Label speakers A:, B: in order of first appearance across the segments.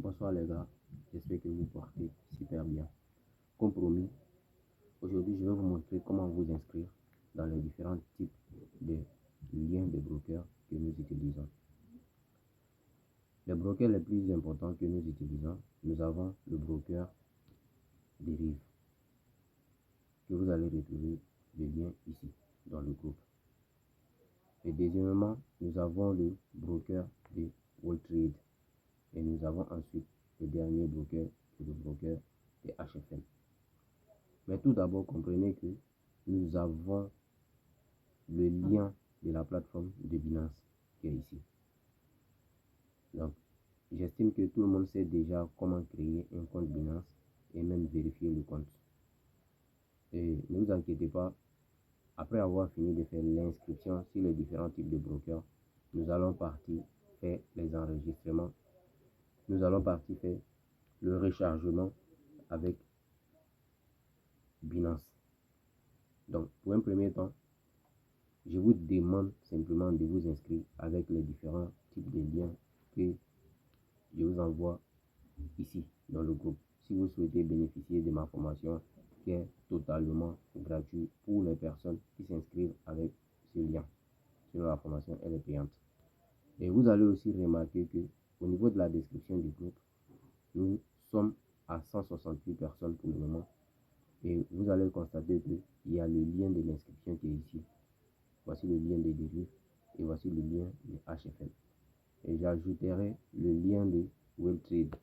A: Bonsoir les gars, j'espère que vous portez super bien. Comme promis, aujourd'hui je vais vous montrer comment vous inscrire dans les différents types de liens de brokers que nous utilisons. Les brokers les plus importants que nous utilisons, nous avons le broker Deriv, que vous allez retrouver le lien ici dans le groupe. Et deuxièmement, nous avons le broker de WallTrade. Et nous avons ensuite le dernier broker, qui est le broker de HFM. Mais tout d'abord, comprenez que nous avons le lien de la plateforme de Binance qui est ici. Donc, j'estime que tout le monde sait déjà comment créer un compte Binance et même vérifier le compte. Et ne vous inquiétez pas, après avoir fini de faire l'inscription sur les différents types de brokers, nous allons partir faire les enregistrements. Nous allons partir faire le rechargement avec Binance. Donc, pour un premier temps, je vous demande simplement de vous inscrire avec les différents types de liens que je vous envoie ici dans le groupe. Si vous souhaitez bénéficier de ma formation qui est totalement gratuite pour les personnes qui s'inscrivent avec ce lien. Sinon la formation elle est payante. Et vous allez aussi remarquer que au niveau de la description du groupe, nous sommes à 168 personnes pour le moment. Et vous allez constater qu'il y a le lien de l'inscription qui est ici. Voici le lien de Deriv et voici le lien de HFM. Et j'ajouterai le lien de WallTrade.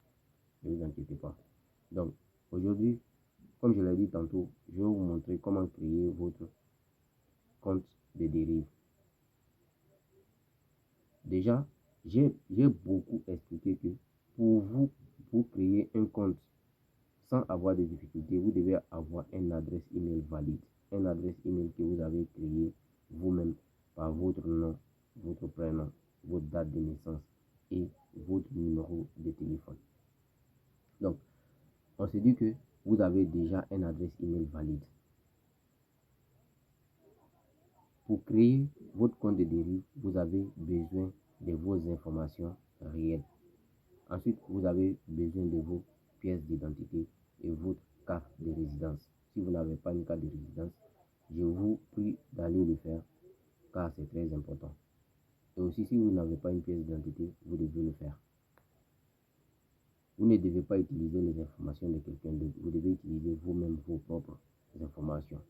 A: Ne vous inquiétez pas. Donc, aujourd'hui, comme je l'ai dit tantôt, je vais vous montrer comment créer votre compte de Deriv. Déjà, j'ai beaucoup expliqué que pour créer un compte sans avoir de difficultés, vous devez avoir une adresse email valide. Une adresse email que vous avez créée vous-même par votre nom, votre prénom, votre date de naissance et votre numéro de téléphone. Donc, on se dit que vous avez déjà une adresse email valide. Pour créer votre compte de Deriv, vous avez besoin de vos informations réelles. Ensuite, vous avez besoin de vos pièces d'identité et votre carte de résidence. Si vous n'avez pas une carte de résidence, je vous prie d'aller le faire car c'est très important. Et aussi, si vous n'avez pas une pièce d'identité, vous devez le faire. Vous ne devez pas utiliser les informations de quelqu'un d'autre. Vous devez utiliser vous-même vos propres informations.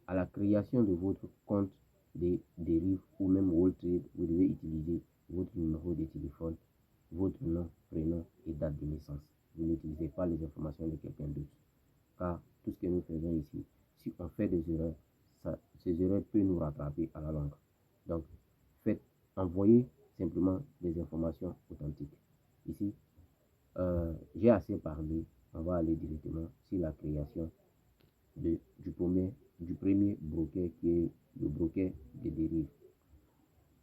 A: À la création de votre compte de Deriv ou même WallTrade, vous devez utiliser votre numéro de téléphone, votre nom, prénom et date de naissance. Vous n'utilisez pas les informations de quelqu'un d'autre. Car tout ce que nous faisons ici, si on fait des erreurs, ces erreurs peuvent nous rattraper à la longue. Donc, envoyez simplement des informations authentiques. Ici, j'ai assez parlé. On va aller directement sur la création du premier broker qui est le broker de Deriv.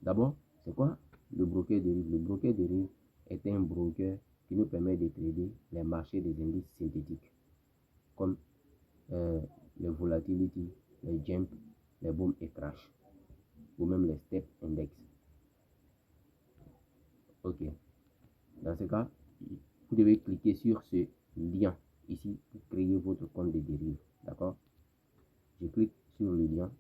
A: D'abord, c'est quoi le broker Deriv? Le broker Deriv est un broker qui nous permet de trader les marchés des indices synthétiques comme les volatility, les jump, les boom et crash ou même les step index. Ok. Dans ce cas, vous devez cliquer sur ce lien ici pour créer votre compte de Deriv. D'accord? Je clique sur le lien.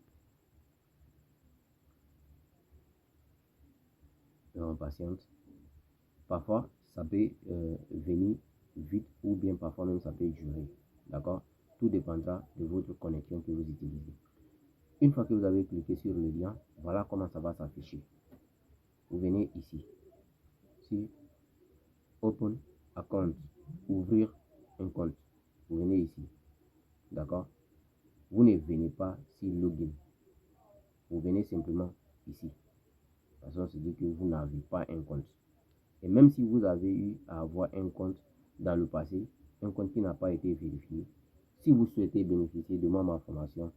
A: Et on patiente. Parfois, ça peut venir vite ou bien parfois même ça peut durer. D'accord? Tout dépendra de votre connexion que vous utilisez. Une fois que vous avez cliqué sur le lien, voilà comment ça va s'afficher. Vous venez ici. Sur Open Account, ouvrir un compte. Vous venez ici. D'accord? Vous ne venez pas sur Login. Vous venez simplement ici. Parce qu'on se dit que vous n'avez pas un compte. Et même si vous avez eu à avoir un compte dans le passé, un compte qui n'a pas été vérifié, si vous souhaitez bénéficier de ma formation,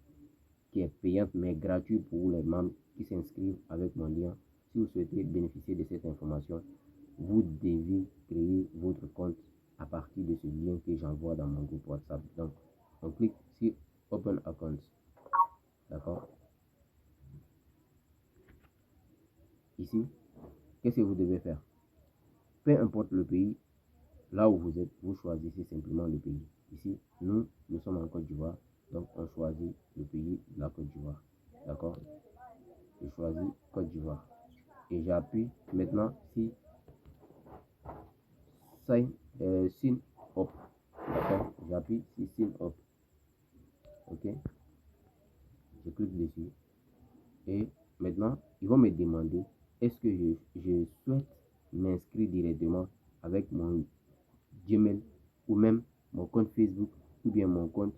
A: qui est payante mais gratuite pour les membres qui s'inscrivent avec mon lien, si vous souhaitez bénéficier de cette information, vous devez créer votre compte à partir de ce lien que j'envoie dans mon groupe WhatsApp. Donc, on clique sur Open Account. D'accord? Ici, qu'est-ce que vous devez faire? Peu importe le pays là où vous êtes, vous choisissez simplement le pays. Ici, nous sommes en Côte d'Ivoire, donc on choisit le pays de la Côte d'Ivoire. D'accord? Je choisis Côte d'Ivoire. Et j'appuie maintenant si Sign Up. D'accord? J'appuie sur Sign Up. Ok? Je clique dessus. Et maintenant, ils vont me demander est-ce que je souhaite m'inscrire directement avec mon Gmail ou même mon compte Facebook ou bien mon compte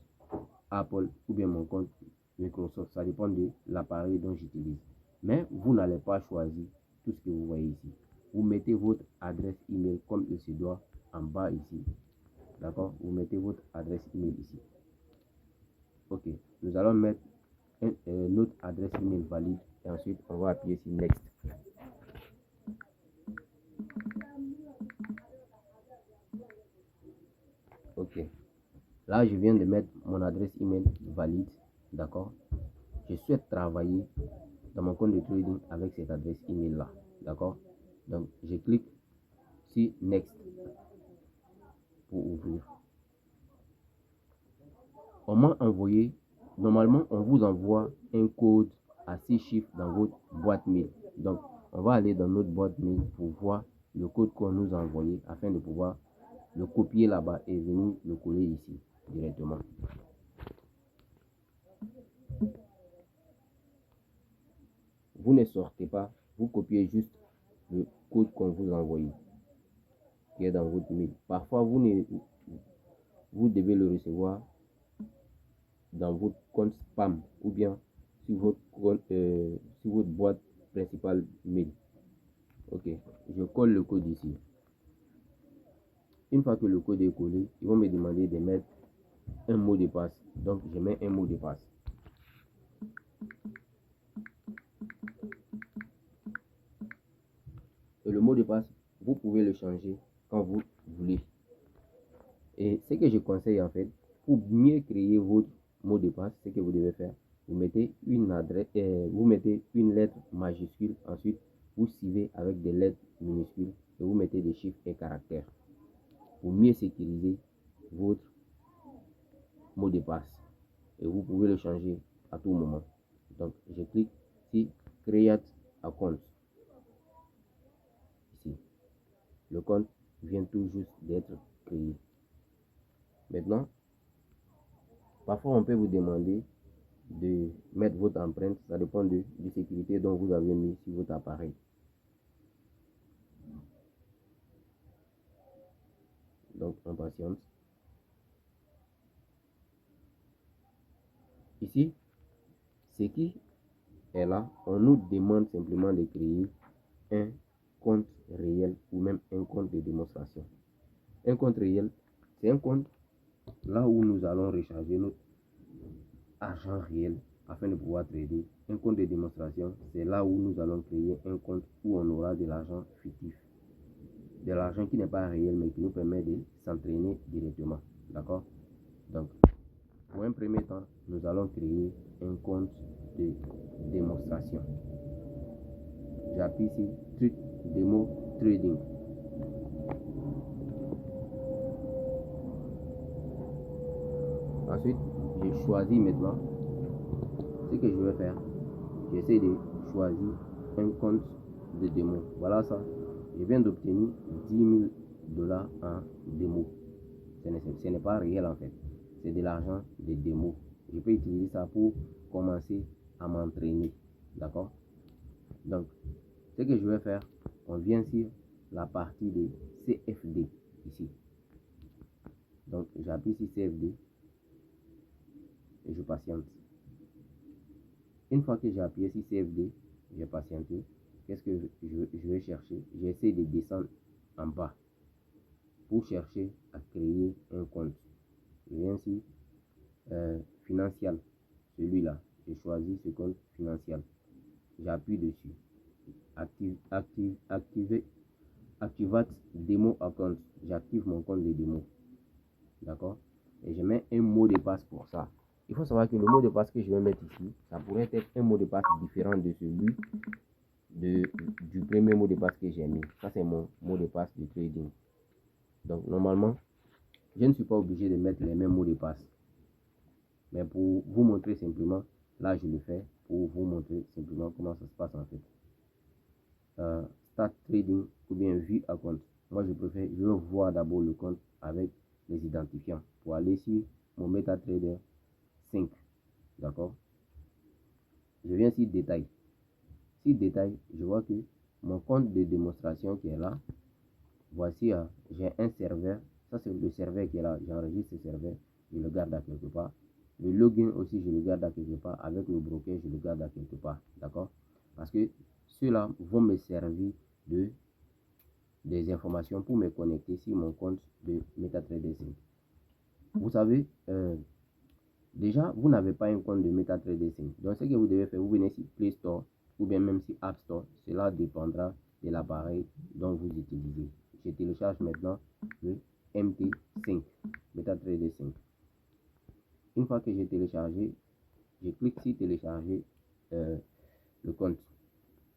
A: Apple ou bien mon compte Microsoft. Ça dépend de l'appareil dont j'utilise. Mais vous n'allez pas choisir tout ce que vous voyez ici. Vous mettez votre adresse email comme il se doit en bas ici. D'accord? Vous mettez votre adresse email ici. Ok. Nous allons mettre notre adresse email valide et ensuite on va appuyer sur Next. Ok. Là, je viens de mettre mon adresse email valide. D'accord? Je souhaite travailler dans mon compte de trading avec cette adresse email là. D'accord? Donc, je clique sur Next pour ouvrir. On m'a envoyé, normalement, on vous envoie un code à 6 chiffres dans votre boîte mail. Donc, on va aller dans notre boîte mail pour voir le code qu'on nous a envoyé afin de pouvoir le copier là-bas et venir le coller ici directement. Vous ne sortez pas, vous copiez juste le code qu'on vous a envoyé qui est dans votre mail. Parfois, vous devez le recevoir dans votre compte spam ou bien sur votre boîte principale mail. Ok, je colle le code ici. Une fois que le code est collé, ils vont me demander de mettre un mot de passe. Donc, je mets un mot de passe. Et le mot de passe, vous pouvez le changer quand vous voulez. Et ce que je conseille en fait, pour mieux créer votre mot de passe, ce que vous devez faire, vous mettez une adresse, vous mettez une lettre majuscule, ensuite vous suivez avec des lettres minuscules et vous mettez des chiffres et caractères pour mieux sécuriser votre mot de passe. Et vous pouvez le changer à tout moment. Donc, je clique sur Create Account. Ici, le compte vient tout juste d'être créé. Maintenant, parfois on peut vous demander de mettre votre empreinte, ça dépend de sécurité dont vous avez mis sur votre appareil. Donc, on patiente. Ici, ce qui est là, on nous demande simplement de créer un compte réel ou même un compte de démonstration. Un compte réel, c'est un compte là où nous allons recharger notre argent réel afin de pouvoir trader. Un compte de démonstration, c'est là où nous allons créer un compte où on aura de l'argent fictif. De l'argent qui n'est pas réel mais qui nous permet de s'entraîner directement. D'accord? Donc, pour un premier temps, nous allons créer un compte de démonstration. J'appuie sur Demo Trading. Ensuite, je choisis maintenant ce que je vais faire. J'essaie de choisir un compte de démo. Voilà ça. Je viens d'obtenir 10 000 $ en démo. Ce n'est pas réel en fait. C'est de l'argent de démo. Je peux utiliser ça pour commencer à m'entraîner. D'accord? Donc, ce que je vais faire, on vient sur la partie de CFD ici. Donc, j'appuie sur CFD et je patiente. Une fois que j'ai appuyé sur CFD, j'ai patienté. Qu'est-ce que je vais chercher? J'essaie de descendre en bas pour chercher à créer un compte. Je viens ici, Financial, celui-là. Je choisis ce compte Financial. J'appuie dessus. Activate Demo Account. J'active mon compte de démo. D'accord? Et je mets un mot de passe pour ça. Il faut savoir que le mot de passe que je vais mettre ici, ça pourrait être un mot de passe différent de celui du premier mot de passe que j'ai mis. Ça, c'est mon mot de passe de trading. Donc, normalement, je ne suis pas obligé de mettre les mêmes mots de passe. Mais pour vous montrer simplement, là, je le fais pour vous montrer simplement comment ça se passe en fait. Start trading ou bien vue à compte. Moi, je veux voir d'abord le compte avec les identifiants pour aller sur mon MetaTrader 5. D'accord? Je viens sur détail. Sur détail, je vois que mon compte de démonstration qui est là, voici, j'ai un serveur. Ça, c'est le serveur qui est là. J'enregistre ce serveur, je le garde à quelque part. Le login aussi, je le garde à quelque part. Avec le broker, je le garde à quelque part. D'accord? Parce que ceux-là vont me servir des informations pour me connecter sur mon compte de MetaTrader 5. Vous savez, déjà, vous n'avez pas un compte de MetaTrader 5. Donc, ce que vous devez faire, vous venez sur Play Store ou bien même sur App Store. Cela dépendra de l'appareil dont vous utilisez. Je télécharge maintenant le MT5, MetaTrader 5. Une fois que j'ai téléchargé, je clique sur télécharger le compte,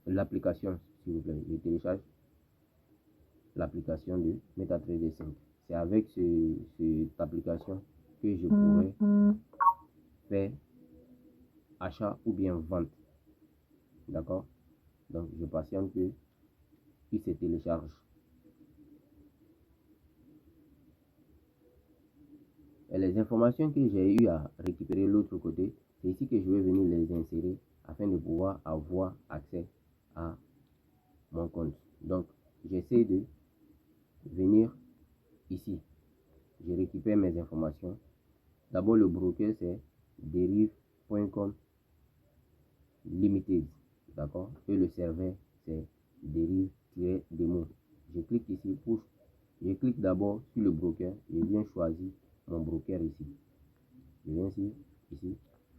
A: l'application, s'il vous plaît. Je télécharge l'application de MetaTrader 5. C'est avec cette application que je pourrais faire achat ou bien vente. D'accord? Donc, je patiente que il se télécharge. Et les informations que j'ai eu à récupérer de l'autre côté, c'est ici que je vais venir les insérer afin de pouvoir avoir accès à mon compte. Donc, j'essaie de venir ici. Je récupère mes informations. D'abord, le broker, c'est derive.com Limited. D'accord? Et le serveur, c'est derive-demo. Je clique ici pour. Je clique d'abord sur le broker. Je viens choisir mon broker ici. Je viens ici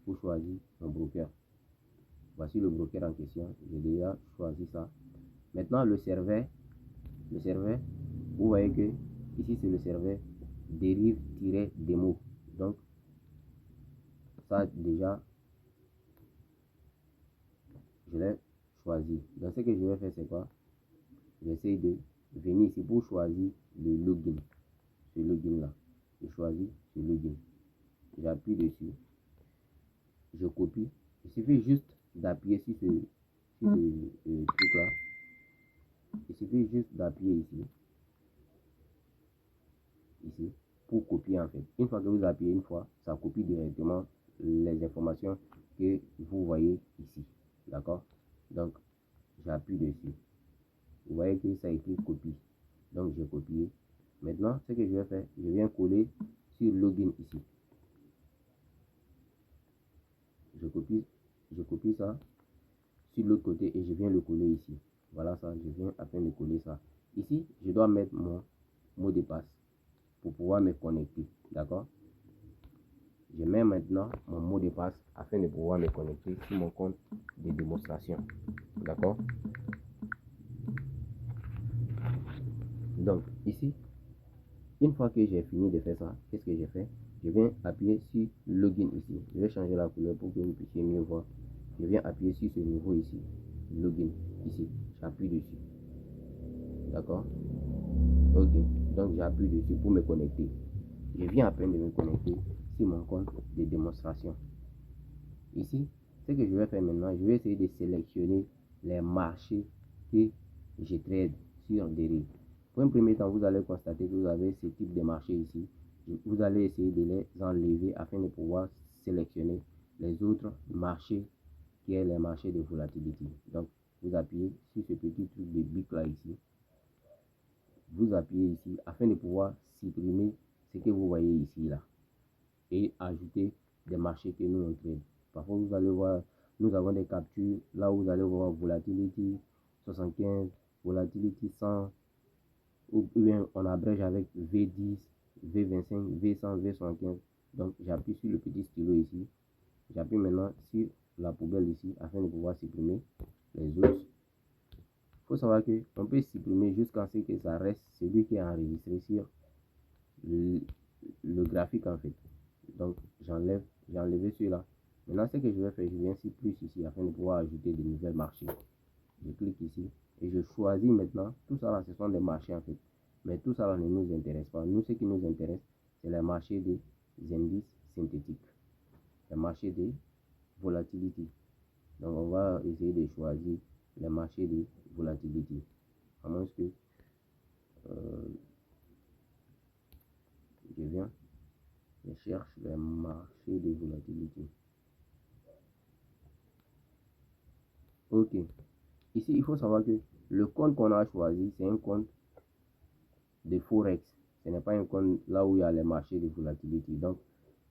A: pour choisir mon broker. Voici le broker en question. J'ai déjà choisi ça. Maintenant, le serveur, vous voyez que ici c'est le serveur derive-demo. Donc, ça déjà, je l'ai choisi. Donc, ce que je vais faire, c'est quoi? J'essaie de venir ici pour choisir le login. Ce login là. Je choisis ce login. J'appuie dessus. Je copie. Il suffit juste d'appuyer sur ce truc là. Il suffit juste d'appuyer ici, pour copier en fait. Une fois que vous appuyez une fois, ça copie directement les informations que vous voyez ici. D'accord? Donc, j'appuie dessus. Vous voyez que ça écrit copie. Donc, j'ai copié. Maintenant, ce que je vais faire, je viens coller sur login ici. Je copie ça sur l'autre côté et je viens le coller ici. Voilà ça, je viens afin de coller ça. Ici, je dois mettre mon mot de passe pour pouvoir me connecter. D'accord? Je mets maintenant mon mot de passe afin de pouvoir me connecter sur mon compte de démonstration. D'accord? Donc, ici, une fois que j'ai fini de faire ça, qu'est-ce que j'ai fait? Je viens appuyer sur login ici. Je vais changer la couleur pour que vous puissiez mieux voir. Je viens appuyer sur ce nouveau ici. Login, ici. J'appuie dessus. D'accord? Ok. Donc, j'appuie dessus pour me connecter. Je viens à peine de me connecter sur mon compte de démonstration. Ici, ce que je vais faire maintenant, je vais essayer de sélectionner les marchés que je trade sur Derive. Pour un premier temps, vous allez constater que vous avez ce type de marché ici. Vous allez essayer de les enlever afin de pouvoir sélectionner les autres marchés qui est les marchés de volatilité. Donc, vous appuyez sur ce petit truc de bic là ici. Vous appuyez ici afin de pouvoir supprimer ce que vous voyez ici là et ajouter des marchés que nous on trade. Parfois, vous allez voir, nous avons des captures là où vous allez voir volatility 75, volatility 100, ou bien on abrège avec V10, V25, V100, V75. Donc, j'appuie sur le petit stylo ici. J'appuie maintenant sur la poubelle ici afin de pouvoir supprimer les autres. Il faut savoir qu'on peut supprimer jusqu'à ce que ça reste celui qui est enregistré sur le graphique en fait. Donc, j'ai enlevé celui-là. Maintenant, ce que je vais faire, je viens sur plus ici afin de pouvoir ajouter de nouvelles marchés. Je clique ici et je choisis maintenant. Tout ça là, ce sont des marchés en fait. Mais tout ça ne nous intéresse pas. Nous, ce qui nous intéresse, c'est le marché des indices synthétiques, le marché des volatilités. Donc, on va essayer de choisir le marché des volatilités. À moins que je viens, je cherche le marché des volatilités. Ok. Ici, il faut savoir que le compte qu'on a choisi, c'est un compte de Forex. Ce n'est pas un compte là où il y a les marchés de volatilité. Donc,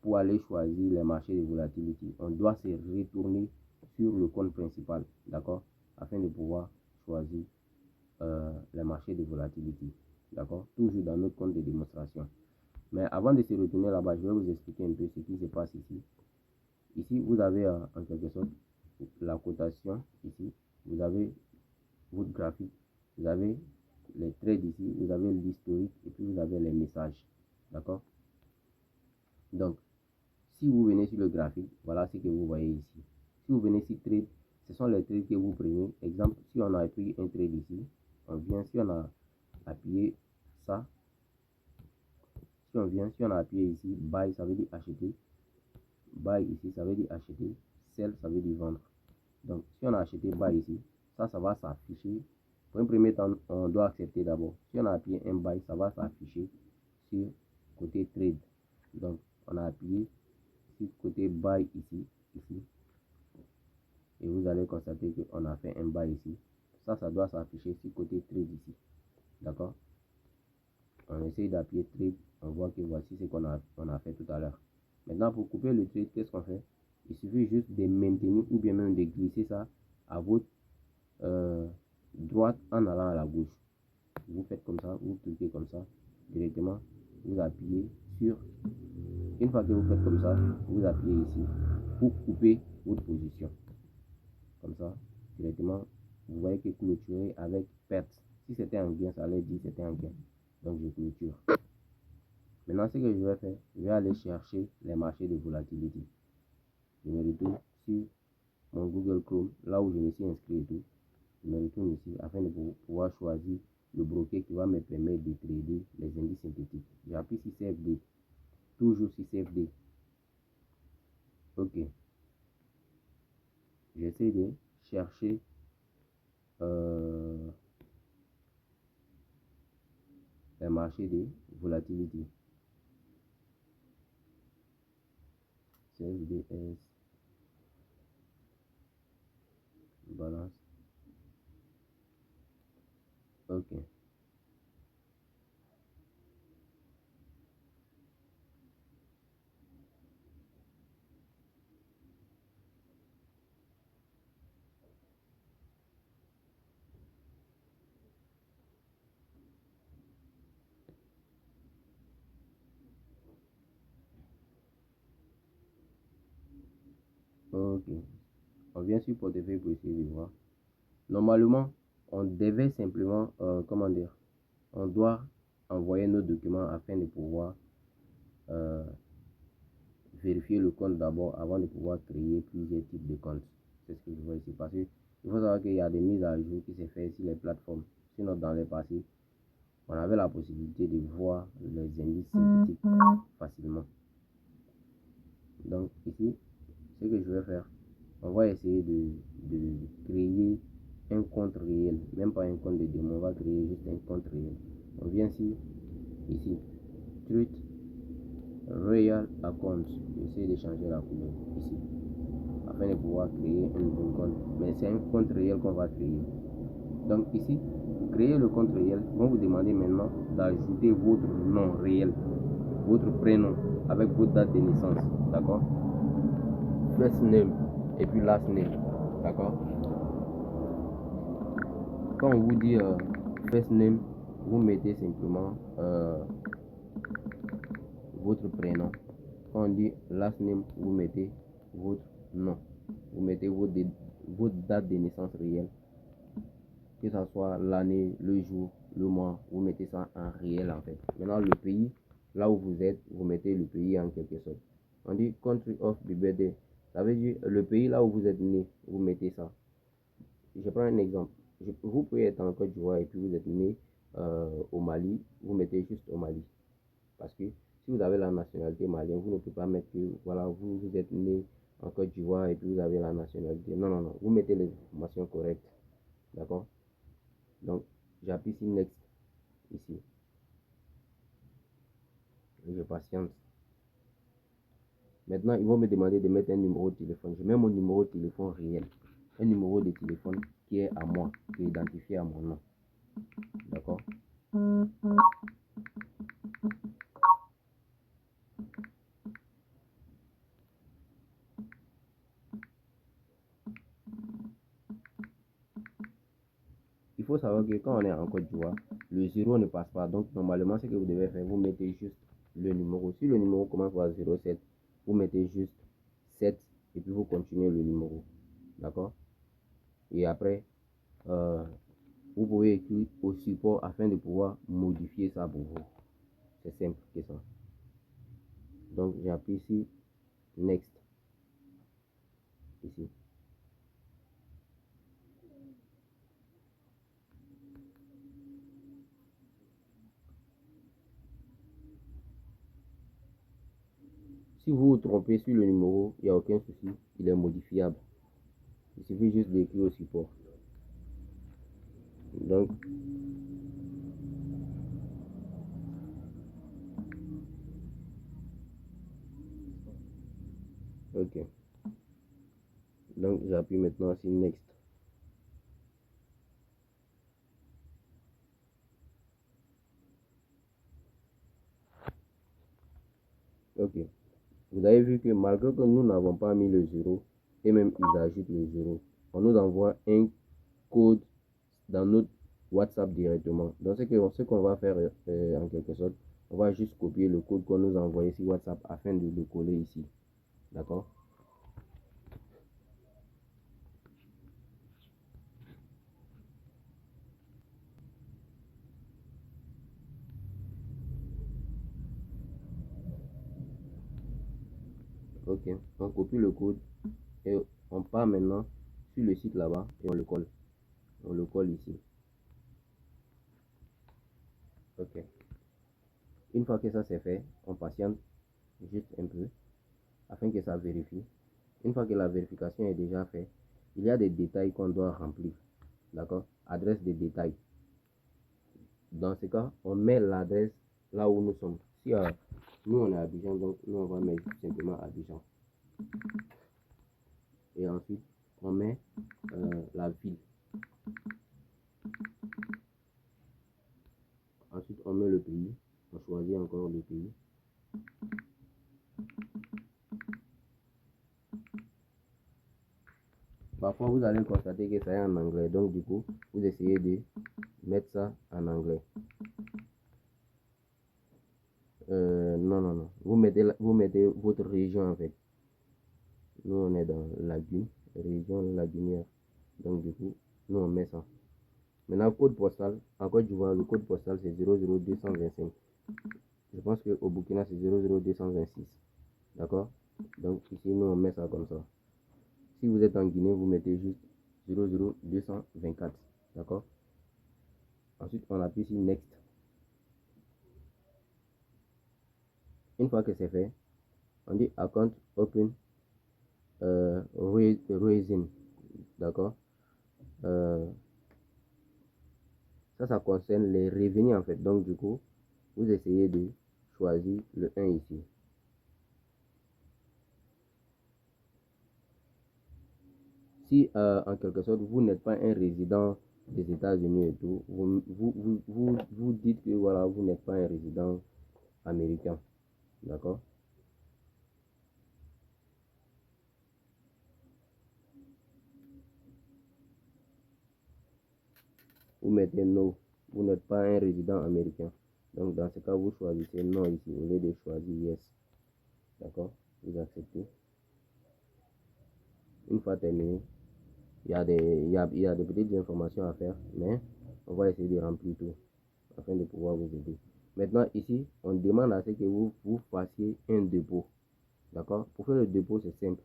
A: pour aller choisir les marchés de volatilité, on doit se retourner sur le compte principal, d'accord, afin de pouvoir choisir les marchés de volatilité, d'accord, toujours dans notre compte de démonstration. Mais avant de se retourner là-bas, je vais vous expliquer un peu ce qui se passe ici. Ici, vous avez en quelque sorte la cotation, ici, vous avez votre graphique, vous avez les trades ici, vous avez l'historique et puis vous avez les messages, d'accord. Donc, si vous venez sur le graphique, voilà ce que vous voyez ici. Si vous venez sur trade, ce sont les trades que vous prenez. Exemple, si on a pris un trade ici, on vient, si on a appuyé ça, si on a appuyé ici, buy, ça veut dire acheter. Buy ici, ça veut dire acheter. Sell, ça veut dire vendre. Donc, si on a acheté buy ici, ça va s'afficher. Pour un premier temps, on doit accepter d'abord. Si on a appuyé un buy, ça va s'afficher sur côté trade. Donc, on a appuyé sur côté buy ici. Et vous allez constater qu'on a fait un buy ici. Ça doit s'afficher sur côté trade ici. D'accord? On essaye d'appuyer trade. On voit que voici ce qu'on a fait tout à l'heure. Maintenant, pour couper le trade, qu'est-ce qu'on fait? Il suffit juste de maintenir ou bien même de glisser ça à votre droite en allant à la gauche. Vous faites comme ça, vous cliquez comme ça, directement, vous appuyez sur. Une fois que vous faites comme ça, vous appuyez ici pour couper votre position. Comme ça, directement, vous voyez que clôturer avec perte. Si c'était un gain, ça allait dire c'était un gain. Donc je clôture. Maintenant, ce que je vais faire, je vais aller chercher les marchés de volatilité. Je me retourne sur mon Google Chrome, là où je me suis inscrit et tout. Je me retourne ici afin de pouvoir choisir le broker qui va me permettre de trader les indices synthétiques. J'appuie sur CFD. Toujours sur CFD. Ok. J'essaie de chercher les marchés de volatilité. CFDS. Balance. Ok. Ok. On vient sur portefeuille pour essayer de voir. Normalement, on devait simplement, comment dire, on doit envoyer nos documents afin de pouvoir vérifier le compte d'abord avant de pouvoir créer plusieurs types de comptes. C'est ce que je vois ici. Parce qu'il faut savoir qu'il y a des mises à jour qui se font sur les plateformes. Sinon, dans le passé, on avait la possibilité de voir les indices synthétiques facilement. Donc ici, ce que je vais faire, on va essayer de créer un compte réel, même pas un compte de démo, on va créer juste un compte réel. On vient ici, Truth Real Account. J'essaie de changer la couleur ici, afin de pouvoir créer un nouveau compte. Mais c'est un compte réel qu'on va créer. Donc ici, créer le compte réel, vont vous demander maintenant d'ajouter votre nom réel, votre prénom, avec votre date de naissance, d'accord? First name et puis last name, d'accord? Quand on vous dit first name, vous mettez simplement votre prénom. Quand on dit last name, vous mettez votre nom. Vous mettez votre date de naissance réelle. Que ce soit l'année, le jour, le mois, vous mettez ça en réel en fait. Maintenant, le pays, là où vous êtes, vous mettez le pays en quelque sorte. On dit country of the birthday. Ça veut dire le pays là où vous êtes né, vous mettez ça. Je prends un exemple. Vous pouvez être en Côte d'Ivoire et puis vous êtes né au Mali, vous mettez juste au Mali. Parce que si vous avez la nationalité malienne, vous ne pouvez pas mettre que voilà, vous êtes né en Côte d'Ivoire et puis vous avez la nationalité. Non, non, non. Vous mettez les informations correctes. D'accord? Donc, j'appuie sur Next ici. Et je patiente. Maintenant, ils vont me demander de mettre un numéro de téléphone. Je mets mon numéro de téléphone réel. Un numéro de téléphone qui est à moi, qui est identifié à mon nom. D'accord? Il faut savoir que quand on est en Côte d'Ivoire, le 0 ne passe pas. Donc, normalement, ce que vous devez faire, vous mettez juste le numéro. Si le numéro commence par 07, vous mettez juste 7 et puis vous continuez le numéro. D'accord? Et après, vous pouvez écrire au support afin de pouvoir modifier ça pour vous. C'est simple que ça. Donc, j'appuie ici Next. Ici. Si vous vous trompez sur le numéro, il n'y a aucun souci, il est modifiable. Il suffit juste d'écrire au support. Donc, ok. Donc, j'appuie maintenant sur Next. Ok. Vous avez vu que malgré que nous n'avons pas mis le 0, et même ils ajoutent le 0, on nous envoie un code dans notre WhatsApp directement. Donc, ce qu'on va faire en quelque sorte, on va juste copier le code qu'on nous a envoyé sur WhatsApp afin de le coller ici. D'accord? Ok. On copie le code et on part maintenant sur le site là-bas et on le colle. On le colle ici. Ok. Une fois que ça c'est fait, on patiente juste un peu afin que ça vérifie. Une fois que la vérification est déjà faite, il y a des détails qu'on doit remplir. D'accord? Adresse des détails. Dans ce cas, on met l'adresse là où nous sommes. Si nous on est à Abidjan, donc nous on va mettre simplement Abidjan. Et ensuite, on met la ville. Ensuite, on met le pays. On choisit encore le pays. Parfois, vous allez constater que ça est en anglais. Donc, du coup, vous essayez de mettre ça en anglais. Non, non, non. Vous mettez votre région en fait. Nous, on est dans Lagune, région lagunière. Donc, du coup, nous, on met ça. Maintenant, code postal. En Côte d'Ivoire, le code postal, c'est 00225. Je pense qu'au Burkina, c'est 00226. D'accord? Donc, ici, nous, on met ça comme ça. Si vous êtes en Guinée, vous mettez juste 00224. D'accord? Ensuite, on appuie sur Next. Une fois que c'est fait, on dit Account Open Reason. D'accord? Ça concerne les revenus en fait. Donc, du coup, vous essayez de choisir le 1 ici. Si en quelque sorte vous n'êtes pas un résident des États-Unis et tout, vous dites que voilà, vous n'êtes pas un résident américain. D'accord? Vous mettez no, vous n'êtes pas un résident américain. Donc dans ce cas, vous choisissez non ici au lieu de choisir yes. D'accord? Vous acceptez. Une fois terminé, il y a des petites informations à faire, mais on va essayer de remplir tout afin de pouvoir vous aider. Maintenant, ici, on demande à ce que vous fassiez un dépôt. D'accord? Pour faire le dépôt, c'est simple.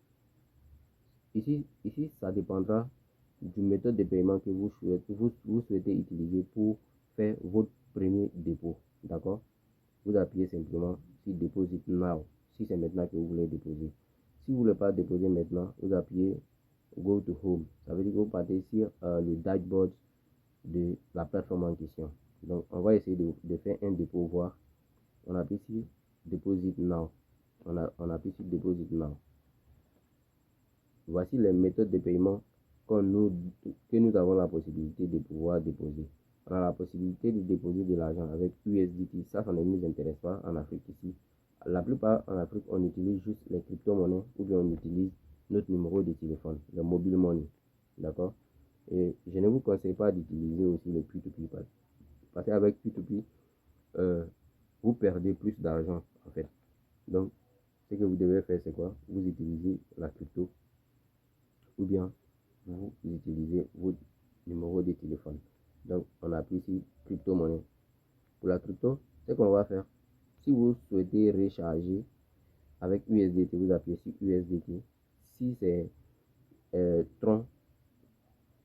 A: Ici, ça dépendra du méthode de paiement que vous souhaitez utiliser pour faire votre premier dépôt. D'accord? Vous appuyez simplement sur Deposit Now, si c'est maintenant que vous voulez déposer. Si vous ne voulez pas déposer maintenant, vous appuyez Go to Home. Ça veut dire que vous partez sur le dashboard de la plateforme en question. Donc, on va essayer de faire un dépôt, voir. On appuie sur Deposit Now. On appuie sur Deposit Now. Voici les méthodes de paiement que nous avons la possibilité de pouvoir déposer. On a la possibilité de déposer de l'argent avec USDT. Ça ne nous intéresse pas en Afrique ici. La plupart en Afrique, on utilise juste les crypto-monnaies ou bien on utilise notre numéro de téléphone, le mobile money. D'accord? Et je ne vous conseille pas d'utiliser aussi le P2P parce qu'avec P2P, vous perdez plus d'argent en fait. Donc, ce que vous devez faire, c'est quoi? Vous utilisez la crypto ou bien vous utilisez votre numéro de téléphone. Donc, on appuie ici crypto-monnaie. Pour la crypto, ce qu'on va faire, si vous souhaitez recharger avec USDT, vous appuyez sur USDT. Si c'est Tron,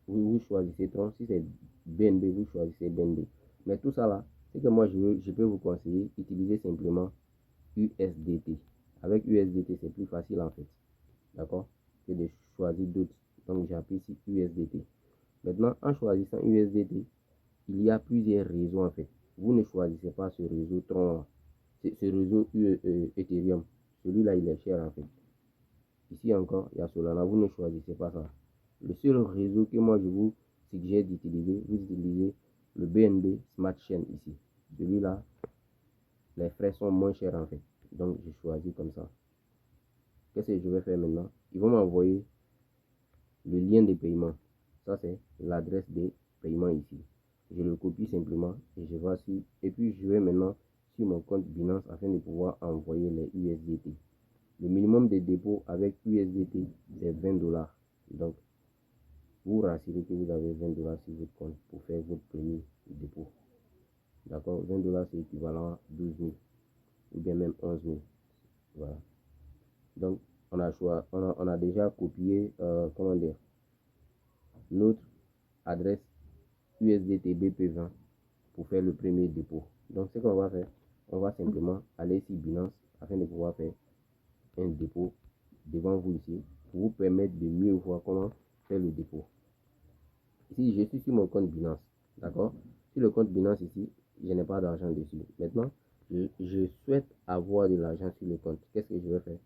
A: vous choisissez Tron. Si c'est BNB, vous choisissez BNB. Mais tout ça là, c'est que moi je peux vous conseiller, utiliser simplement USDT. Avec USDT, c'est plus facile en fait. D'accord? Que de choisir d'autres. Donc, j'appuie sur USDT. Maintenant, en choisissant USDT, il y a plusieurs réseaux en fait. Vous ne choisissez pas ce réseau Tron, ce réseau Ethereum. Celui-là, il est cher en fait. Ici encore, il y a Solana. Vous ne choisissez pas ça. Le seul réseau que moi je vous suggère d'utiliser, vous utilisez le BNB Smart Chain ici. Celui-là, les frais sont moins chers en fait. Donc, je choisis comme ça. Qu'est-ce que je vais faire maintenant? Ils vont m'envoyer le lien de paiement. Ça, c'est l'adresse de paiement ici. Je le copie simplement et je vais sur. Et puis, je vais maintenant sur mon compte Binance afin de pouvoir envoyer les USDT. Le minimum de dépôt avec USDT, c'est 20 $. Donc, vous rassurez que vous avez 20 $ sur votre compte pour faire votre premier dépôt. D'accord? 20 $, c'est équivalent à 12 000 ou bien même 11 000. Voilà. Donc, on a déjà copié, comment dire, notre adresse USDT BP20 pour faire le premier dépôt. Donc, ce qu'on va faire, on va simplement aller sur Binance afin de pouvoir faire un dépôt devant vous ici pour vous permettre de mieux voir comment faire le dépôt. Ici, je suis sur mon compte Binance. D'accord? Sur le compte Binance ici, je n'ai pas d'argent dessus. Maintenant, je souhaite avoir de l'argent sur le compte. Qu'est-ce que je vais faire?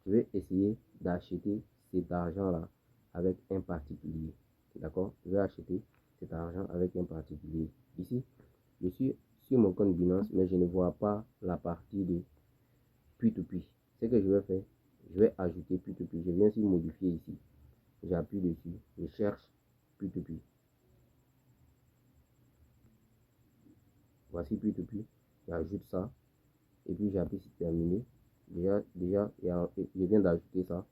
A: Je vais essayer d'acheter cet argent-là avec un particulier. D'accord? Je vais acheter cet argent avec un particulier. Ici, je suis sur mon compte Binance, mais je ne vois pas la partie de P2P. Ce que je vais faire, je vais ajouter P2P. Je viens sur modifier ici. J'appuie dessus. Je cherche P2P. Voici P2P. J'ajoute ça. Et puis j'appuie sur terminer. Déjà, je viens d'ajouter ça.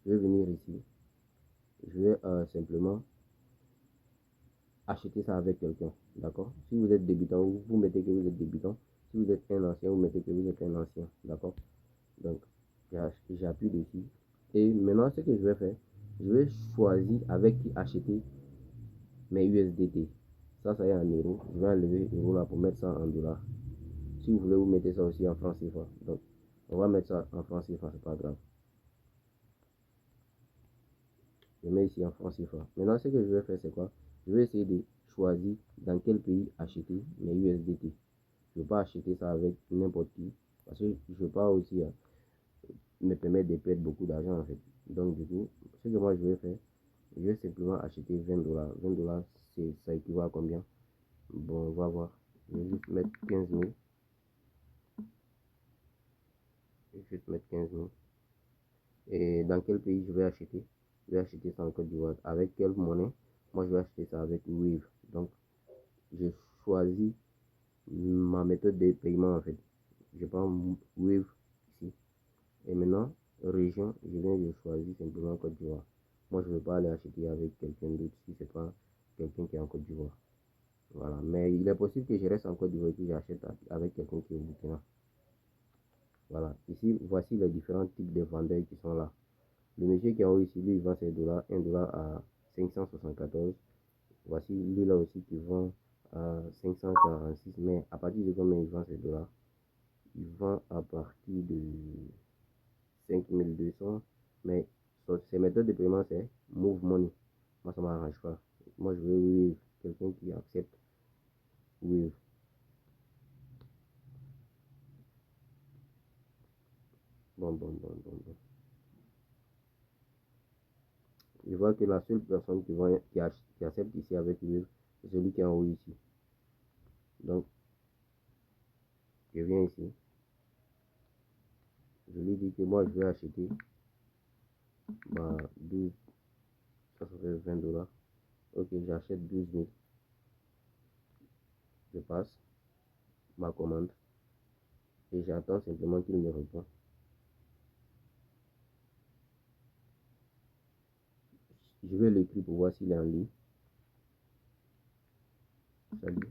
A: Je vais venir ici. Je vais simplement acheter ça avec quelqu'un. D'accord? Si vous êtes débutant, vous mettez que vous êtes débutant. Si vous êtes un ancien, vous mettez que vous êtes un ancien. D'accord? Donc, j'appuie dessus. Et maintenant, ce que je vais faire, je vais choisir avec qui acheter mes USDT. Ça y est en euros. Je vais enlever euro là pour mettre ça en dollars. Si vous voulez, vous mettez ça aussi en francs CFA. Donc, on va mettre ça en francs CFA, c'est pas grave. Je mets ici en francs CFA. Maintenant, ce que je vais faire, c'est quoi? Je vais essayer de choisir dans quel pays acheter mes USDT. Je ne veux pas acheter ça avec n'importe qui. Parce que je ne veux pas aussi me permettre de perdre beaucoup d'argent en fait. Donc, du coup, ce que moi je vais faire, je vais simplement acheter 20 $. 20 $, ça équivaut à combien? Bon, on va voir. Je vais juste mettre 15 000. Je vais juste mettre 15 000. Et dans quel pays je vais acheter? Je vais acheter ça en Côte d'Ivoire. Avec quelle monnaie? Moi, je vais acheter ça avec Wave. Donc, je choisis ma méthode de paiement en fait. Je prends Wave ici. Et maintenant, région, je viens de choisir simplement Côte d'Ivoire. Moi, je ne veux pas aller acheter avec quelqu'un d'autre si ce n'est pas quelqu'un qui est en Côte d'Ivoire. Voilà. Mais il est possible que je reste en Côte d'Ivoire et que j'achète avec quelqu'un qui est au Burkina. Voilà. Ici, voici les différents types de vendeurs qui sont là. Le monsieur qui est en haut ici, lui, il vend ses dollars, 1 $ à 574. Voici lui là aussi qui vend à 546, mais à partir de combien il vend ces dollars? Il vend à partir de 5200, mais ses méthodes de paiement, c'est Move Money. Moi, ça m'arrange pas. Moi, je veux Wave, quelqu'un qui accepte Wave. Bon. Je vois que la seule personne qui accepte ici avec Wave, c'est celui qui est en haut ici. Donc, je viens ici. Je lui dis que moi, je vais acheter 12, ça fait 20 dollars. Ok, j'achète 12 000. Je passe ma commande et j'attends simplement qu'il me réponde. Je vais l'écrire pour voir s'il est en ligne. Salut.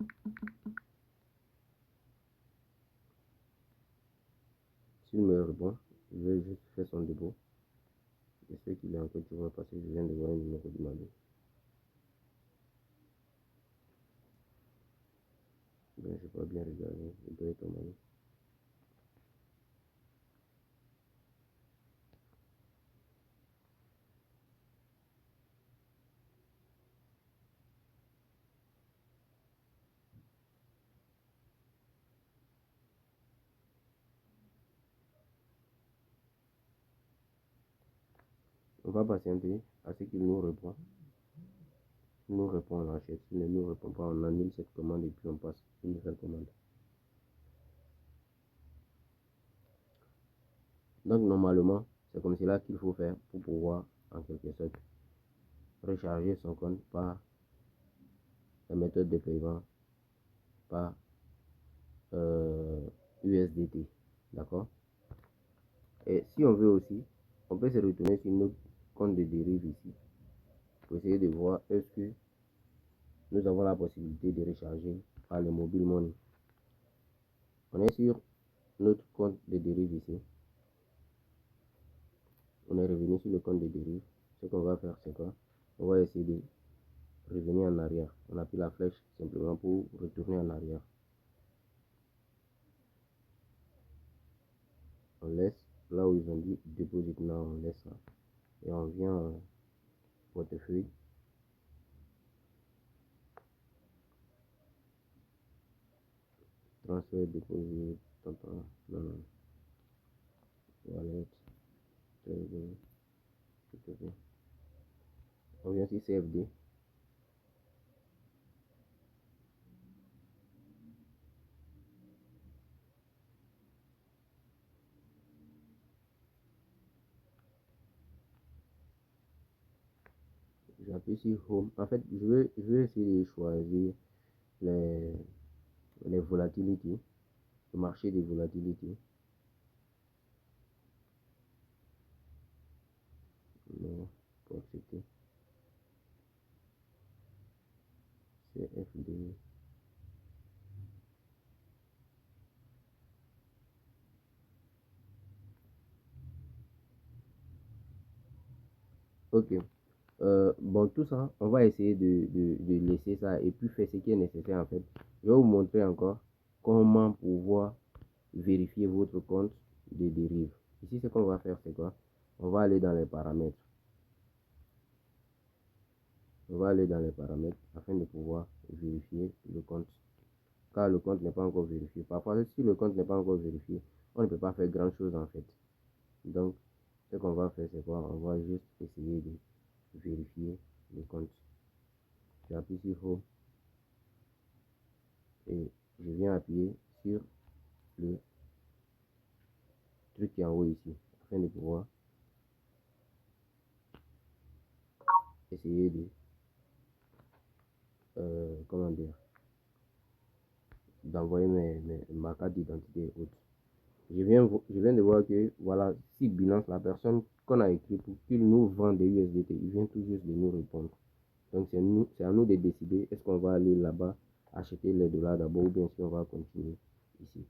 A: S'il me répond, je vais juste faire son dépôt. J'espère qu'il est en Côte d'Ivoire parce que je viens de voir un numéro de Mali. Ben, je n'ai pas bien regardé. Il doit être au Mali. On va patienter à ce qu'il nous répond. S'il nous répond, on l'achète. S'il ne nous répond pas, on annule cette commande et puis on passe une nouvelle commande. Donc, normalement, c'est comme cela qu'il faut faire pour pouvoir, en quelque sorte, recharger son compte par la méthode de paiement, par USDT. D'accord? Et si on veut aussi, on peut se retourner sur notre compte de dérive ici pour essayer de voir est-ce que nous avons la possibilité de recharger par le mobile money. On est sur notre compte de dérive ici. On est revenu sur le compte de dérive. Ce qu'on va faire, c'est quoi? On va essayer de revenir en arrière. On appuie la flèche simplement pour retourner en arrière. On laisse là où ils ont dit deposit now, on laisse ça. Et on vient en portefeuille. Transfert, deposit, non. Wallet, trading, etc. On vient sur CFD. J'appuie sur Home. En fait, je vais essayer de choisir les volatilités, le marché des volatilités. Non, pour accepter. CFD. Ok. Bon, tout ça, on va essayer de laisser ça et puis faire ce qui est nécessaire en fait. Je vais vous montrer encore comment pouvoir vérifier votre compte de dérive. Ici, ce qu'on va faire, c'est quoi? On va aller dans les paramètres. On va aller dans les paramètres afin de pouvoir vérifier le compte. Car le compte n'est pas encore vérifié. Parfois, si le compte n'est pas encore vérifié, on ne peut pas faire grand chose en fait. Donc, ce qu'on va faire, c'est quoi? On va juste essayer de vérifier le compte. J'appuie sur Home et je viens appuyer sur le truc qui est en haut ici afin de pouvoir essayer de comment dire, d'envoyer ma carte d'identité haute. Je viens de voir que voilà, si Binance, la personne qu'on a écrit pour qu'il nous vend des USDT, il vient tout juste de nous répondre. Donc c'est à nous de décider est-ce qu'on va aller là-bas acheter les dollars d'abord ou bien si on va continuer ici.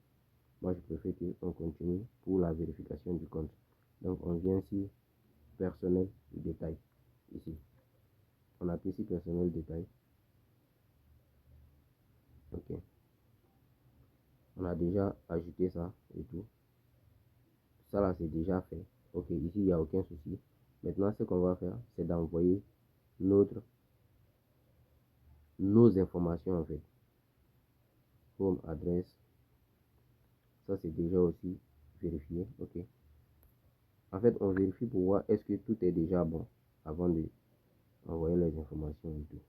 A: Moi je préfère qu'on continue pour la vérification du compte. Donc on vient ici, personnel détail, ici. On appuie sur personnel détail. Ok. On a déjà ajouté ça et tout. Ça là, c'est déjà fait. Ok, ici, il n'y a aucun souci. Maintenant, ce qu'on va faire, c'est d'envoyer nos informations en fait. Home, adresse. Ça, c'est déjà aussi vérifié. Ok. En fait, on vérifie pour voir est-ce que tout est déjà bon avant de envoyer les informations et tout.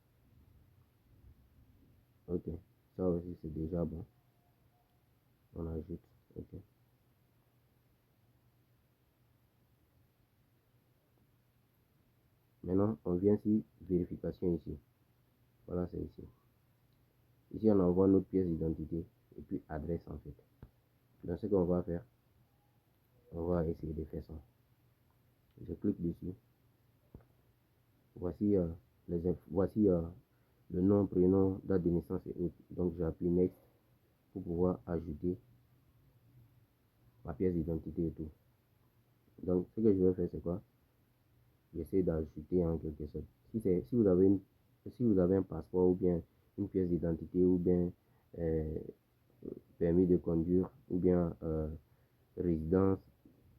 A: Ok. Ça aussi, c'est déjà bon. On ajoute. Ok. Maintenant, on vient sur vérification ici. Voilà, c'est ici. Ici, on envoie notre pièce d'identité et puis adresse en fait. Donc, ce qu'on va faire, on va essayer de faire ça. Je clique dessus. Voici, voici le nom, prénom, date de naissance et autres. Donc, j'appuie Next pour pouvoir ajouter ma pièce d'identité et tout. Donc, ce que je vais faire, c'est quoi? J'essaie d'ajouter en quelque sorte. Si vous avez un passeport ou bien une pièce d'identité ou bien euh, permis de conduire ou bien résidence,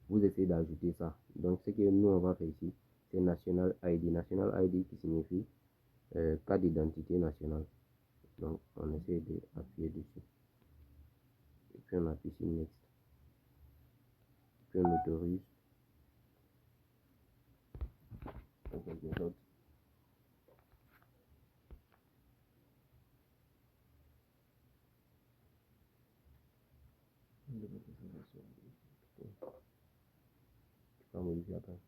A: vous essayez d'ajouter ça. Donc, ce que nous, on va faire ici, c'est National ID. National ID qui signifie carte d'identité nationale. Donc, on essaie d'appuyer dessus. Et puis, on appuie sur Next. Puis, on autorise. En quelque sorte. Tu peux modifier après.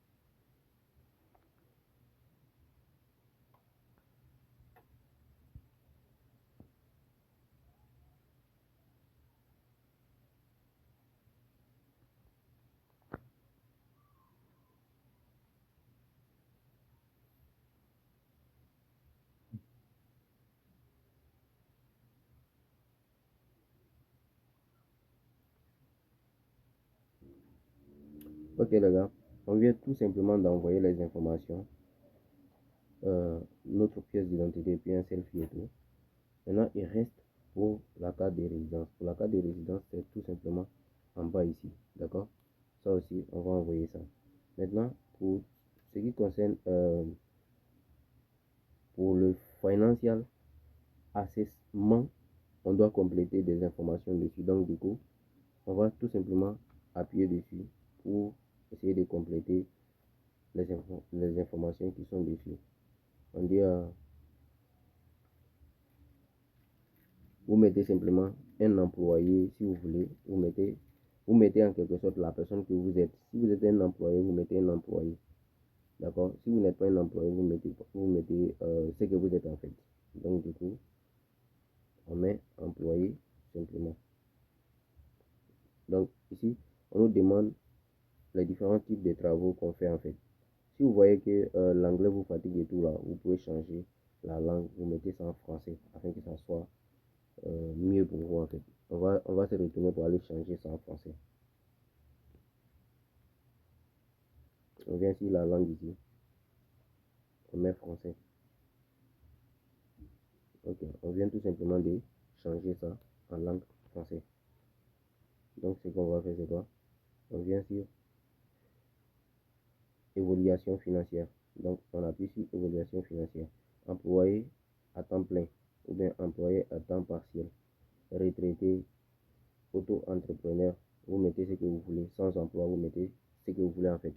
A: Ok les gars, on vient tout simplement d'envoyer les informations, notre pièce d'identité puis un selfie et tout. Maintenant, il reste pour la carte de résidence. Pour la carte de résidence, c'est tout simplement en bas ici, d'accord? Ça aussi, on va envoyer ça. Maintenant, pour ce qui concerne pour le financial assessment, on doit compléter des informations dessus. Donc, du coup, on va tout simplement appuyer dessus pour essayer de compléter les informations qui sont dessus. On dit, vous mettez simplement un employé si vous voulez, vous mettez en quelque sorte la personne que vous êtes. Si vous êtes un employé, vous mettez un employé. D'accord? Si vous n'êtes pas un employé, vous mettez ce que vous êtes en fait. Donc du coup, on met employé simplement. Donc ici, on nous demande les différents types de travaux qu'on fait en fait. Si vous voyez que l'anglais vous fatigue et tout là, vous pouvez changer la langue, vous mettez ça en français afin que ça soit mieux pour vous en fait. On va se retourner pour aller changer ça en français. On vient sur la langue ici. On met français. Ok, on vient tout simplement de changer ça en langue français. Donc ce qu'on va faire c'est quoi? On vient sur évaluation financière. Donc on appuie sur évaluation financière. Employé à temps plein ou bien employé à temps partiel. Retraité, auto-entrepreneur, vous mettez ce que vous voulez. Sans emploi, vous mettez ce que vous voulez en fait.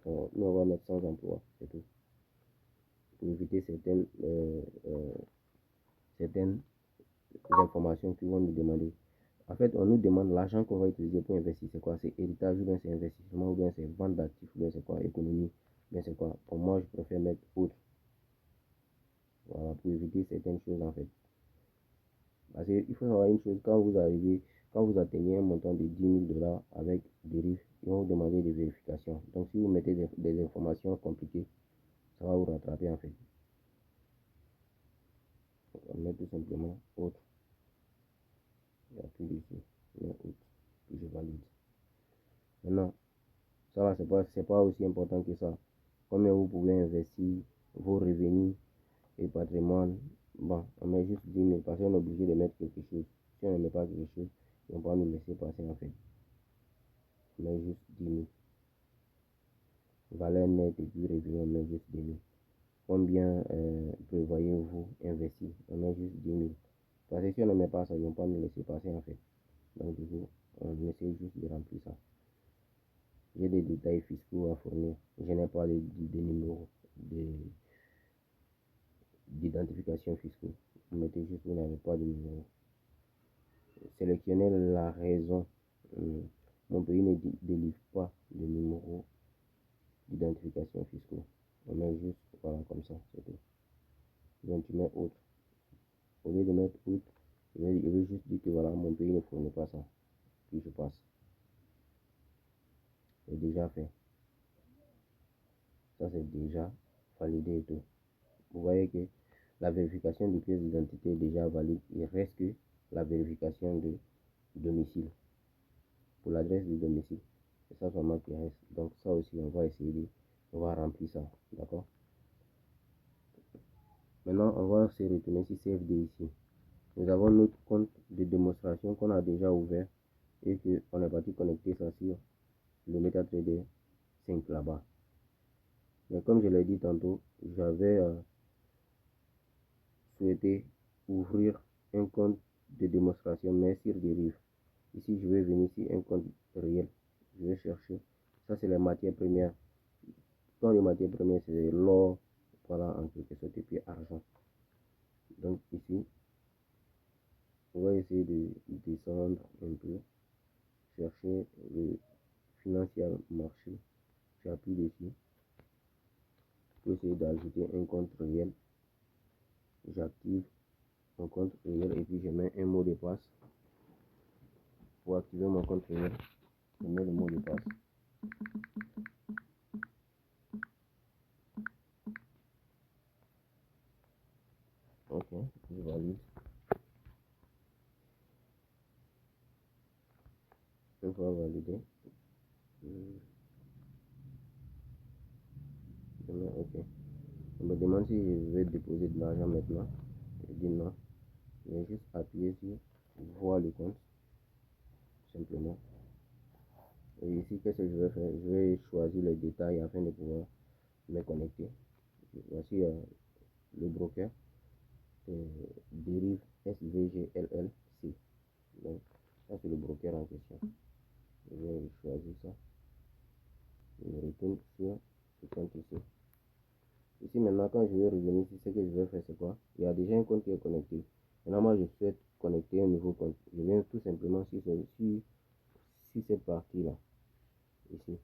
A: Nous, on va mettre sans emploi, c'est tout. Pour éviter certaines informations qui vont nous demander. En fait, on nous demande l'argent qu'on va utiliser pour investir. C'est quoi? C'est héritage ou bien c'est investissement ou bien c'est vente d'actifs ou bien c'est quoi? Économie. Bien c'est quoi? Pour moi, je préfère mettre autre. Voilà, pour éviter certaines choses en fait. Parce qu'il faut savoir une chose, quand vous atteignez un montant de 10 000 $ avec des risques, ils vont vous demander des vérifications. Donc si vous mettez des informations compliquées, ça va vous rattraper en fait. On met tout simplement autre. Il n'y a plus d'ici. Mais autre. Puis je valide. Maintenant, ça là, c'est pas aussi important que ça. Combien vous pouvez investir, vos revenus et patrimoine, Bon, on met juste 10 000 parce qu'on est obligé de mettre quelque chose. Si on ne met pas quelque chose, on va nous laisser passer en fait. On met juste 10 000. Valeur nette et puis revenu, on met juste 10 000. Combien prévoyez-vous investir? On met juste 10 000. Parce que si on ne met pas ça, ils ne vont pas nous laisser passer en fait. Donc du coup, on essaie juste de remplir ça. J'ai des détails fiscaux à fournir. Je n'ai pas de numéros d'identification fiscaux. Vous mettez juste, vous n'avez pas de numéro. Sélectionnez la raison. Mon pays ne délivre pas de numéro d'identification fiscaux. On met juste, voilà, comme ça, c'est tout. Donc tu mets autre. Au lieu de mettre autre, je vais juste dire que voilà, mon pays ne fournit pas ça. Puis je passe. C'est déjà fait. Ça, c'est déjà validé et tout. Vous voyez que la vérification de pièce d'identité est déjà valide. Il reste que la vérification de domicile. Pour l'adresse du domicile. C'est ça seulement qui reste. Donc ça aussi, on va essayer on va remplir ça. D'accord? Maintenant, on va se retourner sur CFD ici. Nous avons notre compte de démonstration qu'on a déjà ouvert et qu'on est parti connecter ça sur le MetaTrader 5 là-bas. Mais comme je l'ai dit tantôt, j'avais souhaité ouvrir un compte de démonstration mais sur dérive. Ici, je vais venir sur un compte réel. Je vais chercher. Ça, c'est les matières premières. Quand les matières premières, c'est l'or, voilà, en quelque sorte, et puis argent. Donc ici, on va essayer de descendre un peu, chercher le financier marché. J'appuie dessus pour essayer d'ajouter un compte réel. J'active mon compte réel et puis je mets un mot de passe. Pour activer mon compte réel, je mets le mot de passe. Ok, je valide. Une fois validé, je mets OK. On me demande si je vais déposer de l'argent maintenant. Je dis non. Je vais juste appuyer sur voir le compte, simplement. Et ici, qu'est-ce que je vais faire? Je vais choisir les détails afin de pouvoir me connecter. Voici le broker. Dérive SVGLLC. Donc, ça c'est le broker en question. Je vais choisir ça. Je me retourne sur ce compte ici. Ici maintenant, quand je vais revenir ici, ce que je vais faire, c'est quoi? Il y a déjà un compte qui est connecté. Maintenant, moi, je souhaite connecter un nouveau compte. Je viens tout simplement sur cette partie-là. Ici.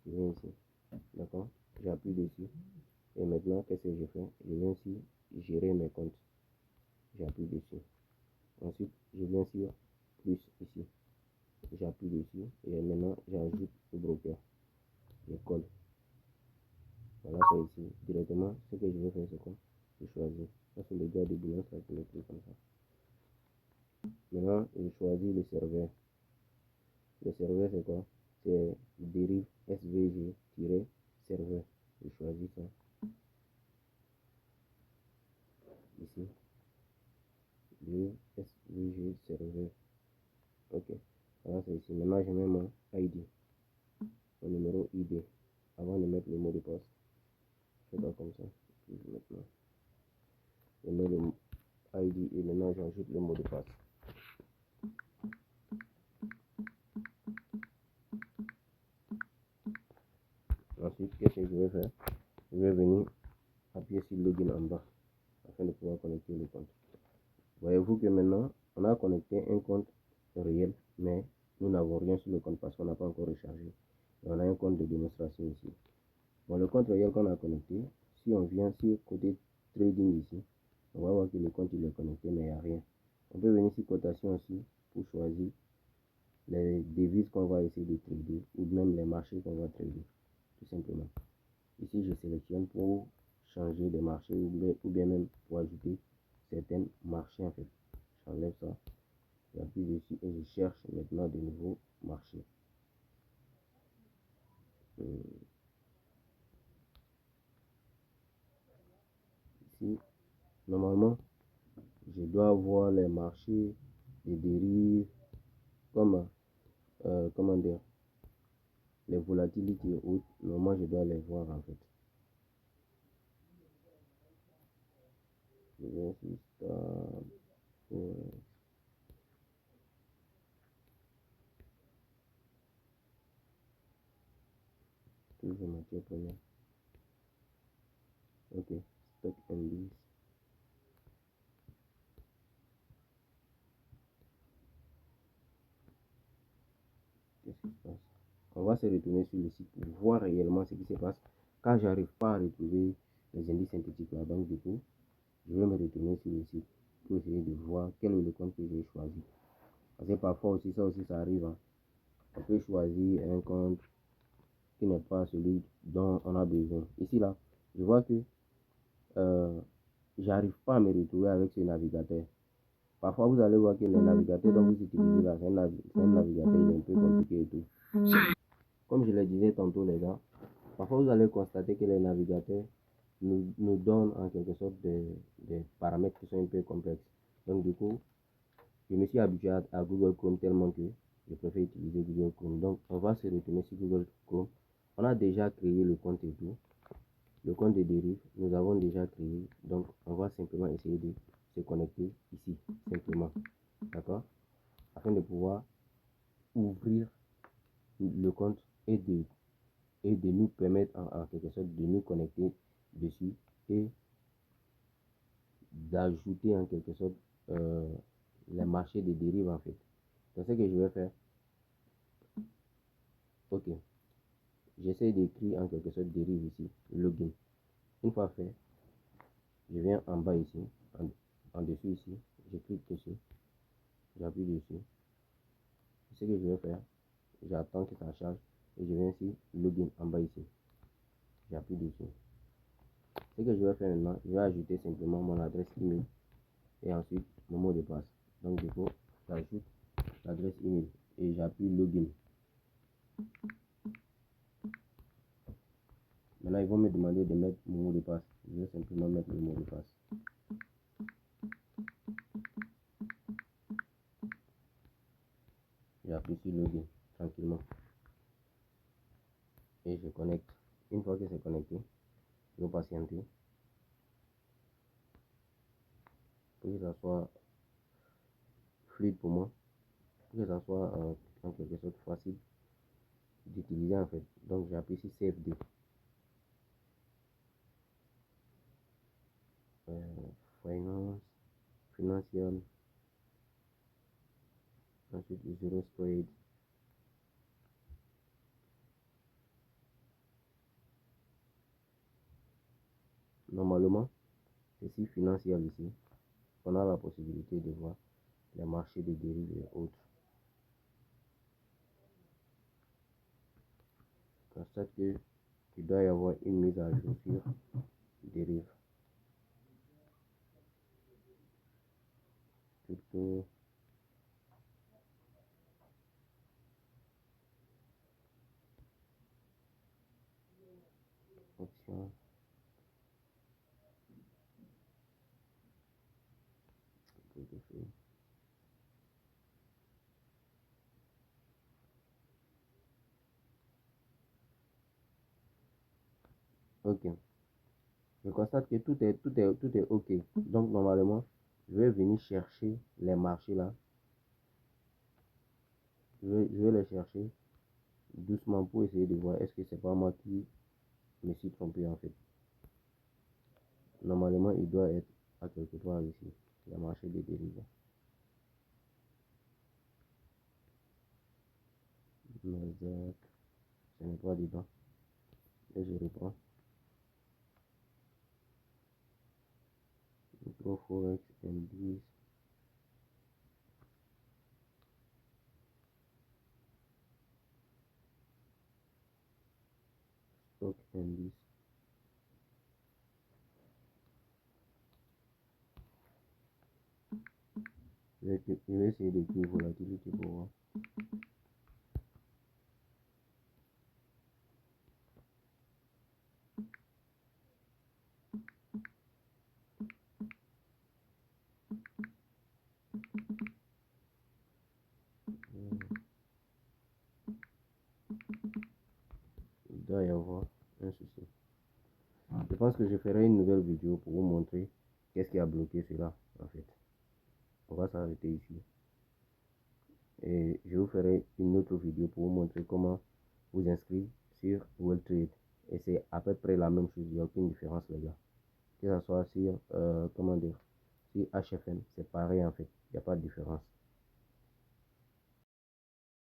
A: Je viens ici. D'accord? J'appuie dessus. Et maintenant, qu'est-ce que je fais? Je viens ici, gérer mes comptes. J'appuie dessus. Ensuite, je viens sur plus ici. J'appuie dessus. Et maintenant, j'ajoute le broker. Je colle. Voilà, c'est ici. Directement, ce que je vais faire, c'est quoi? Je choisis. Ça, c'est le gars de Binance là qui m'écrit comme ça. Maintenant, je choisis le serveur. Le serveur, c'est quoi? C'est dérive SVG-serveur. Je choisis ça. Ici. Dérive SVG serveur. Ok. Voilà, c'est ici. Maintenant, je mets mon ID. Mon numéro ID. Avant de mettre le mot de passe. Je fais ça comme ça. Puis maintenant, je mets le ID et maintenant, j'ajoute le mot de passe. Ensuite, qu'est-ce que je vais faire? Je vais venir appuyer sur login en bas afin de pouvoir connecter le compte. Voyez-vous que maintenant, on a connecté un compte réel, mais nous n'avons rien sur le compte parce qu'on n'a pas encore rechargé. Et on a un compte de démonstration ici. Bon, le compte réel qu'on a connecté, si on vient sur côté trading ici, on va voir que le compte il est connecté, mais il n'y a rien. On peut venir sur cotation aussi pour choisir les devises qu'on va essayer de trader ou même les marchés qu'on va trader, tout simplement. Ici, je sélectionne pour changer de marché ou bien même pour ajouter certains marchés en fait. J'enlève ça, j'appuie dessus et je cherche maintenant de nouveaux marchés. Ici, Normalement, je dois voir les marchés, les dérives, comme, comment dire, les volatilités et autres. Normalement, je dois les voir en fait. Je vais sur Star, toujours matière première. Ok, stock indice. Qu'est-ce qui se passe? On va se retourner sur le site pour voir réellement ce qui se passe. Quand j'arrive pas à retrouver les indices synthétiques là, donc du coup, je vais me retourner sur le site pour essayer de voir quel est le compte que j'ai choisi. Parce que parfois aussi, ça arrive. Hein. On peut choisir un compte qui n'est pas celui dont on a besoin. Ici, là, je vois que j'arrive pas à me retrouver avec ce navigateur. Parfois, vous allez voir que le navigateur dont vous utilisez là, c'est un navigateur, il est un peu compliqué et tout. Comme je le disais tantôt, les gars, parfois vous allez constater que les navigateurs nous donnent en quelque sorte des paramètres qui sont un peu complexes. Donc, du coup, je me suis habitué à Google Chrome tellement que je préfère utiliser Google Chrome. Donc, on va se retourner sur Google Chrome. On a déjà créé le compte et tout. Le compte de dérive, nous avons déjà créé. Donc, on va simplement essayer de se connecter ici, simplement. D'accord? Afin de pouvoir ouvrir le compte et de nous permettre en quelque sorte de nous connecter dessus et d'ajouter en quelque sorte les marchés de dérive en fait. C'est ce que je vais faire. Ok. J'essaie d'écrire en quelque sorte dérive ici, login. Une fois fait, je viens en bas ici, en dessous ici, je clique dessus, j'appuie dessus. Ce que je vais faire, j'attends que ça charge et je viens ici, login en bas ici. J'appuie dessus. Ce que je vais faire maintenant, je vais ajouter simplement mon adresse email et ensuite mon mot de passe. Donc du coup, j'ajoute l'adresse email et j'appuie login. Maintenant, ils vont me demander de mettre mon mot de passe. Je vais simplement mettre le mot de passe. J'appuie sur login tranquillement et je connecte. Une fois que c'est connecté, je vais patienter pour que ça soit fluide pour moi, pour que ça soit en quelque sorte facile d'utiliser en fait. Donc j'appuie sur CFD. Finance, financial, ensuite zero spread. Normalement, ici financial ici, on a la possibilité de voir les marchés de dérives et autres. Je constate que il doit y avoir une mise à jour sur dérive. Plutôt option. Ok. Je constate que tout est ok. Donc normalement, je vais venir chercher les marchés là. Je vais les chercher doucement pour essayer de voir est-ce que c'est pas moi qui me suis trompé en fait. Normalement, il doit être à quelque part ici, le marché des dérivés. Nasdaq, ce n'est pas dedans. Et je reprends. Micro Forex Indice. Stock Indice. Je vais essayer d'écrire volatilité pour voir. Il doit y avoir un souci. Je pense que je ferai une nouvelle vidéo pour vous montrer qu'est-ce qui a bloqué cela en fait. On va s'arrêter ici. Et je vous ferai une autre vidéo pour vous montrer comment vous inscrire sur WorldTrade. Et c'est à peu près la même chose, il n'y a aucune différence les gars. Que ce soit sur, comment dire, sur HFM, c'est pareil en fait, il n'y a pas de différence.